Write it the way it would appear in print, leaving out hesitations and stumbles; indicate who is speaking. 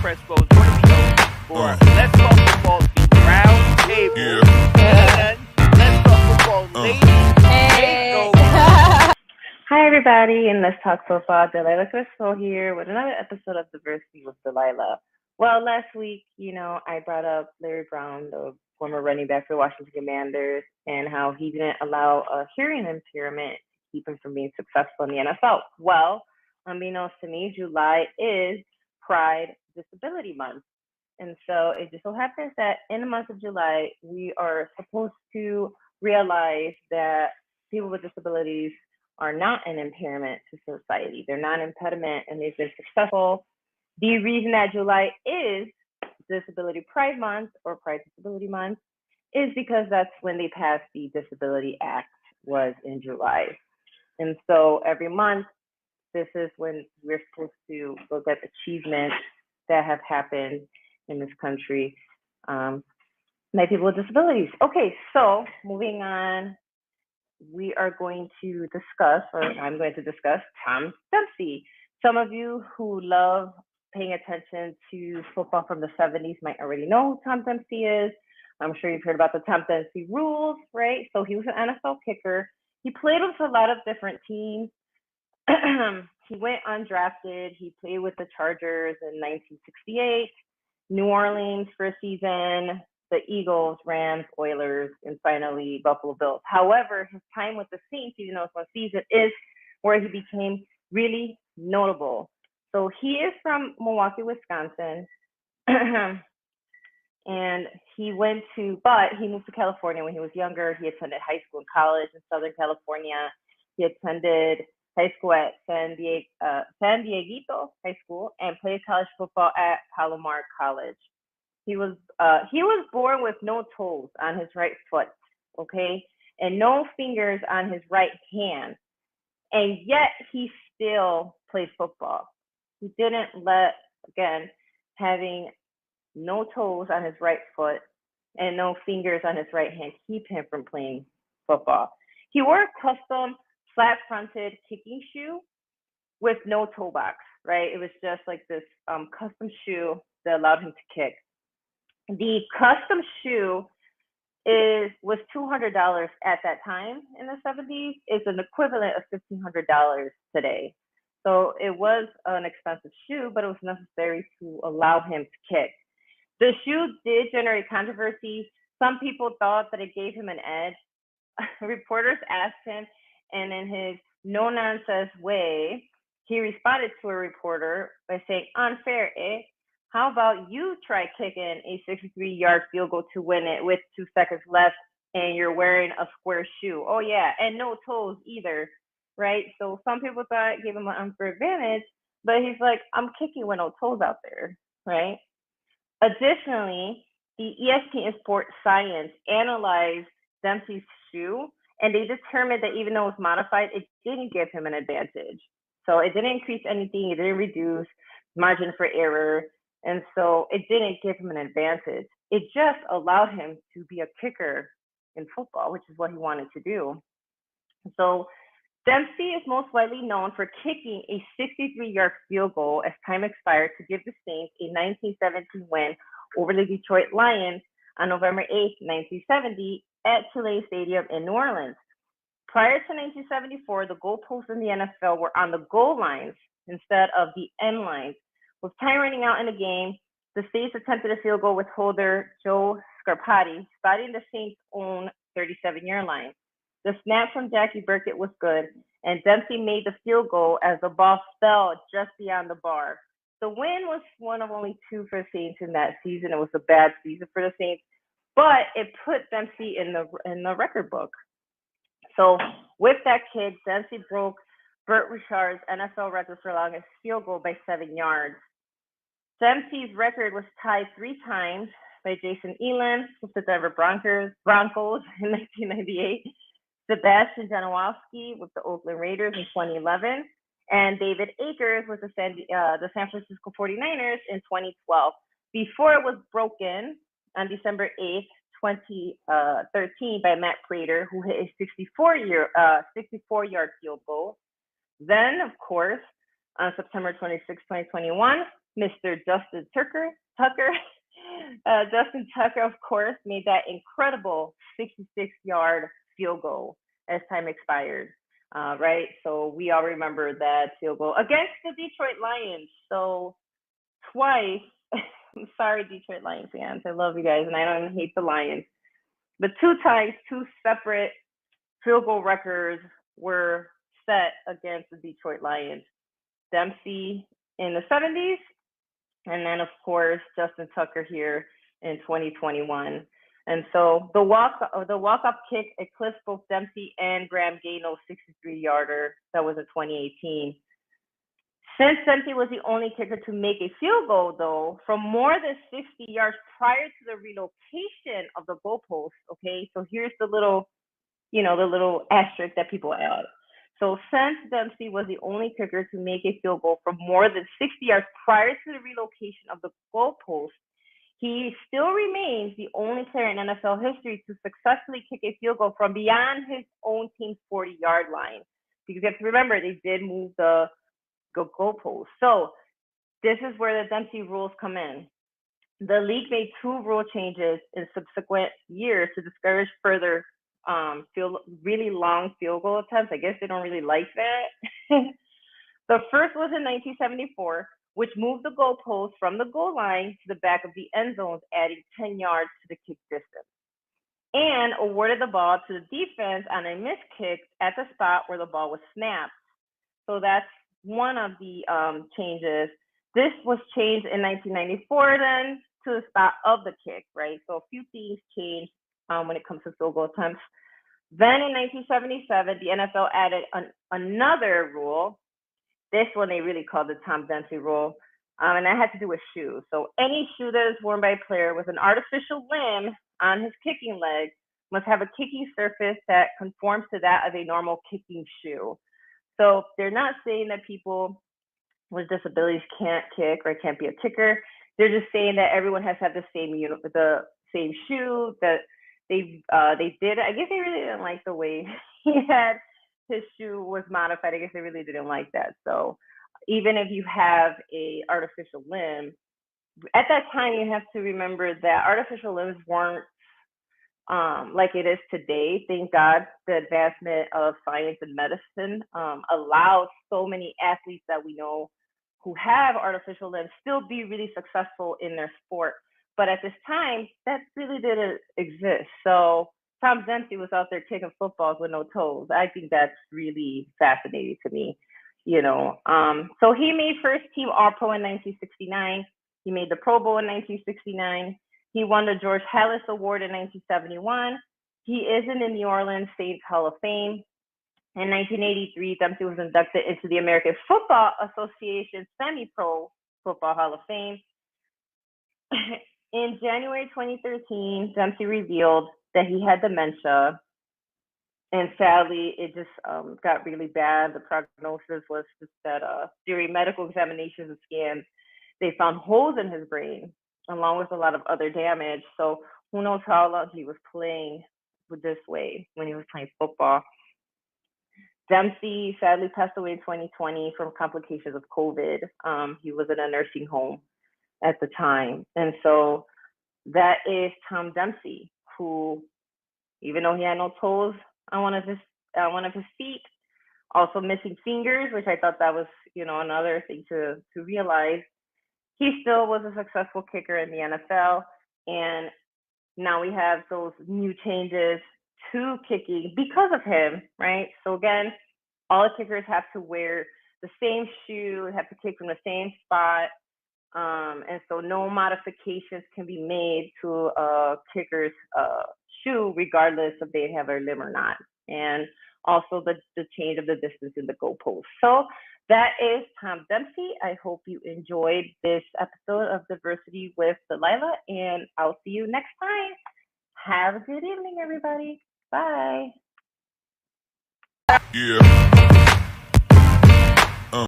Speaker 1: Crespo is going to be host for Let's Talk Football, the round table. And Let's Talk Football ladies.
Speaker 2: Hey.
Speaker 3: Hi, everybody, and Let's Talk Football. Delilah Crespo here with another episode of Diversity with Delilah. Well, last week, I brought up Larry Brown, the former running back for the Washington Commanders, and how he didn't allow a hearing impairment to keep him from being successful in the NFL. Well, unbeknownst to me, July is Pride Disability Month. And so it just so happens that in the month of July, we are supposed to realize that people with disabilities are not an impairment to society. They're not an impediment, and they've been successful. The reason that July is Disability Pride Month or Pride Disability Month is because that's when they passed the Disability Act, was in July. And so every month, this is when we're supposed to look at achievements that have happened in this country by people with disabilities. Okay, so moving on, we are going to discuss, or I'm going to discuss, Tom Dempsey. Some of you who love paying attention to football from the 70s might already know who Tom Dempsey is. I'm sure you've heard about the Tom Dempsey rules, right? So he was an NFL kicker. He played with a lot of different teams. He went undrafted. He played with the Chargers in 1968, New Orleans for a season, the Eagles, Rams, Oilers, and finally Buffalo Bills. However, his time with the Saints, even though it's one season, is where he became really notable. So he is from Milwaukee, Wisconsin, and he moved to California when he was younger. He attended high school and college in Southern California. He attended high school at San Dieguito High School and played college football at Palomar College. He was born with no toes on his right foot, okay, and no fingers on his right hand, and yet he still played football. He didn't having no toes on his right foot and no fingers on his right hand keep him from playing football. He wore a custom flat-fronted kicking shoe with no toe box, right? It was just like this custom shoe that allowed him to kick. The custom shoe was $200 at that time in the 70s. It's an equivalent of $1,500 today. So it was an expensive shoe, but it was necessary to allow him to kick. The shoe did generate controversy. Some people thought that it gave him an edge. Reporters asked him, and in his no-nonsense way, he responded to a reporter by saying, "Unfair, eh? How about you try kicking a 63-yard field goal to win it with 2 seconds left and you're wearing a square shoe? Oh, yeah, and no toes either," right? So some people thought it gave him an unfair advantage, but he's like, "I'm kicking with no toes out there," right? Additionally, the ESPN Sports Science analyzed Dempsey's shoe, and they determined that even though it was modified, it didn't give him an advantage. So it didn't increase anything. It didn't reduce margin for error. And so it didn't give him an advantage. It just allowed him to be a kicker in football, which is what he wanted to do. So Dempsey is most widely known for kicking a 63-yard field goal as time expired to give the Saints a 1917 win over the Detroit Lions on November 8, 1970 at Tulane Stadium in New Orleans. Prior to 1974, the goalposts in the NFL were on the goal lines instead of the end lines. With time running out in the game, the Saints attempted a field goal with holder Joe Scarpati, spotting the Saints' own 37-yard line. The snap from Jackie Burkett was good, and Dempsey made the field goal as the ball fell just beyond the bar. The win was one of only 2 for the Saints in that season. It was a bad season for the Saints, but it put Dempsey in the record book. So with that kid, Dempsey broke Burt Richard's NFL record for longest field goal by 7 yards. Dempsey's record was tied 3 times by Jason Elam with the Denver Broncos in 1998, Sebastian Janikowski with the Oakland Raiders in 2011, and David Akers with the San Francisco 49ers in 2012, before it was broken on December 8th, 2013 by Matt Prater, who hit a 64-yard field goal. Then, of course, on September 26, 2021, Mr. Justin Tucker. Justin Tucker, of course, made that incredible 66-yard field goal as time expired. Right? So we all remember that field goal against the Detroit Lions. So twice, I'm sorry, Detroit Lions fans. I love you guys, and I don't hate the Lions. But 2 times, 2 separate field goal records were set against the Detroit Lions. Dempsey in the 70s, and then, of course, Justin Tucker here in 2021. And so the walk-up kick eclipsed both Dempsey and Graham Gano's 63-yarder that was in 2018. Since Dempsey was the only kicker to make a field goal, though, from more than 60 yards prior to the relocation of the goalpost, okay, so here's the little asterisk that people add. So since Dempsey was the only kicker to make a field goal from more than 60 yards prior to the relocation of the goalpost, he still remains the only player in NFL history to successfully kick a field goal from beyond his own team's 40-yard line. Because you have to remember, they did move the goalpost. So this is where the Dempsey rules come in. The league made 2 rule changes in subsequent years to discourage further really long field goal attempts. I guess they don't really like that. The first was in 1974, which moved the goalpost from the goal line to the back of the end zones, adding 10 yards to the kick distance, and awarded the ball to the defense on a missed kick at the spot where the ball was snapped. So that's one of the changes. This was changed in 1994 then to the spot of the kick, right? So a few things changed when it comes to field goal attempts. Then in 1977, the NFL added another rule. This one they really called the Tom Dempsey rule, and that had to do with shoes. So any shoe that is worn by a player with an artificial limb on his kicking leg must have a kicking surface that conforms to that of a normal kicking shoe. So they're not saying that people with disabilities can't kick or can't be a kicker. They're just saying that everyone has to have the same shoe that they did. I guess they really didn't like the way he had his shoe was modified. I guess they really didn't like that. So even if you have a artificial limb, at that time you have to remember that artificial limbs weren't like it is today. Thank God the advancement of science and medicine allows so many athletes that we know who have artificial limbs still be really successful in their sport. But at this time, that really didn't exist. So Tom Dempsey was out there kicking footballs with no toes. I think that's really fascinating to me, So he made first team All-Pro in 1969. He made the Pro Bowl in 1969. He won the George Halas Award in 1971. He is in the New Orleans Saints Hall of Fame. In 1983, Dempsey was inducted into the American Football Association Semi-Pro Football Hall of Fame. In January 2013, Dempsey revealed that he had dementia, and sadly, it just got really bad. The prognosis was just that during medical examinations and scans, they found holes in his brain, along with a lot of other damage. So who knows how long he was playing with this way when he was playing football. Dempsey sadly passed away in 2020 from complications of COVID. He was in a nursing home at the time. And so that is Tom Dempsey, who, even though he had no toes on one of his feet, also missing fingers, which I thought that was, another thing to realize, he still was a successful kicker in the NFL. And now we have those new changes to kicking because of him, right? So again, all the kickers have to wear the same shoe, have to kick from the same spot. And so no modifications can be made to a kicker's shoe, regardless if they have a limb or not. And also the change of the distance in the goalpost. So that is Tom Dempsey. I hope you enjoyed this episode of Diversity with Delilah, and I'll see you next time. Have a good evening, everybody. Bye.
Speaker 2: Yeah.